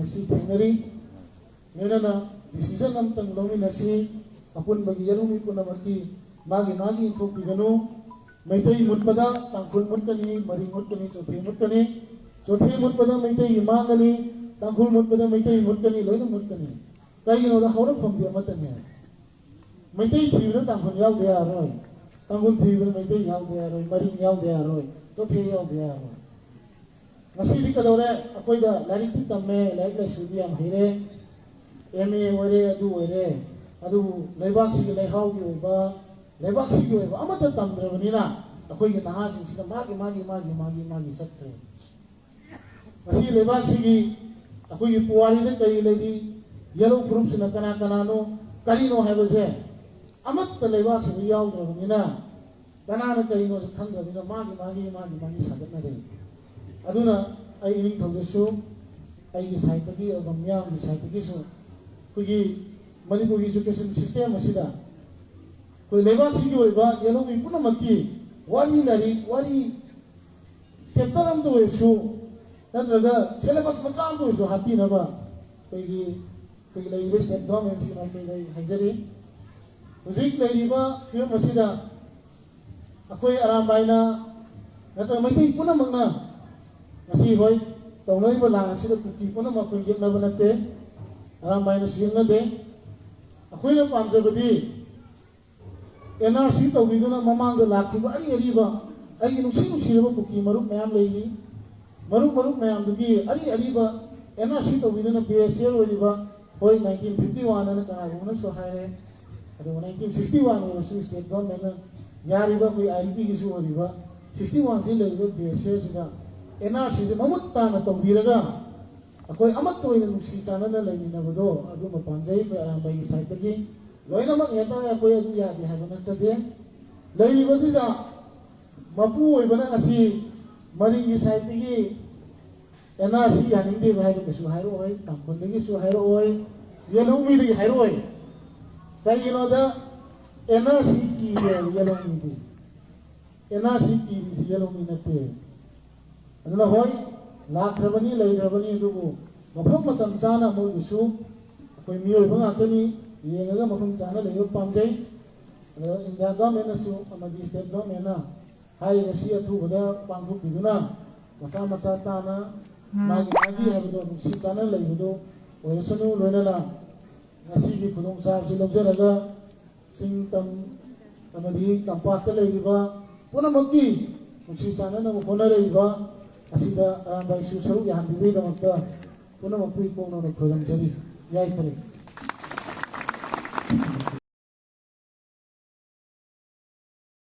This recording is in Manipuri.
ngasi thengnari nena decision amtang lominasi apun bagi yalumi punamaki magi thopiganu maitai mutpada tangkhul mutkani mari mutkani chothe mutpada maitai mangani tangkhul mutpada maitai mutkani loina mutkani kaigino da hawra phomdi amatane maitai thibna tangkhul yaw de aroi tangkhul thibna maitai yaw de aroi mari yaw de aroi chothe yaw de aroi ngasi di kadore akoida larik ti tamme larik la sudi am hire MA wore adu leibak si leihau gi oba leibak si gi oba amata tamdrabanina akhoi gi naha sing sida magi saktre ngasi leibak si gi akhoi gi puari de kai ledi yellow group sina kana no kalino haibase amata leibak si gi yaw drabanina kana na kai no khangdrabina magi sagatna de aduna ai ining thongdesu ai gi site gi ogam gi site gi so kugi Manipur education system asida koi leibak sigi oiba yelongi punamaki wari lari wari chapter am to esu nadraga syllabus macam to esu happy naba koi leibe state government si mai kai haijari hujik leiba film asida akoi arambaina natra mai punamangna ngasi hoi tongnoi ba lang asida kuki punamak koi yekna banate arambaina suyengna de अखोई पाजबदी NRC तौबीदुना ममांग लाखिबा अरीबा अगी नुसीब पुकी मरुप मैम लेगी मरुप मैम दुगी अरीबा NRC तौबीदुना BSL ओरिबा होय 1951 न कागुना सो हायरे अदो 1961 ओसु स्टेट गवर्नमेंट यारिबा कोई ILP की सु ओरिबा 61 से लेबा BSL सिदा NRC से ममुत ताना तौबीरगा अखोई अमत तोइना नुसी चानना लेमिनबदो अदु मपांजै पे आरामबाई साइट तगी लोइनमक हेता अखोई अदु यादि हाबना चदे लेरिबदिदा मपु ओइबना असि मरिंगी साइट तगी NRC यानिंगदे भाइबो केसु हाइरो ओइ तांखोनदगी सु हाइरो ओइ येलोमी दगी हाइरो ओइ काइगिनोदा NRC की येलोमी दि NRC की येलोमी नते अदुना होय लाख्रबनी लेख्रबनी दुबु मफम मतम चाना मोगिसु कोई मियोय बंगातनी येंगा मफम चाना लेयो पामजै इंडिया गवर्नमेंट असु अमदि स्टेट गवर्नमेंट ना हाई रसी अथुबदा पांगथु बिदुना मचा ताना मागी हाबदो नुसी चाना लेबदो ओयसनु लोइनाना ngasi gi khudong sa si lobjaraga singtam amadi tampata leiba punamaki नुसी चाना न होना reiba asida arambai su saru yang diberi dalam ta puna mapui kono no program jadi yai pare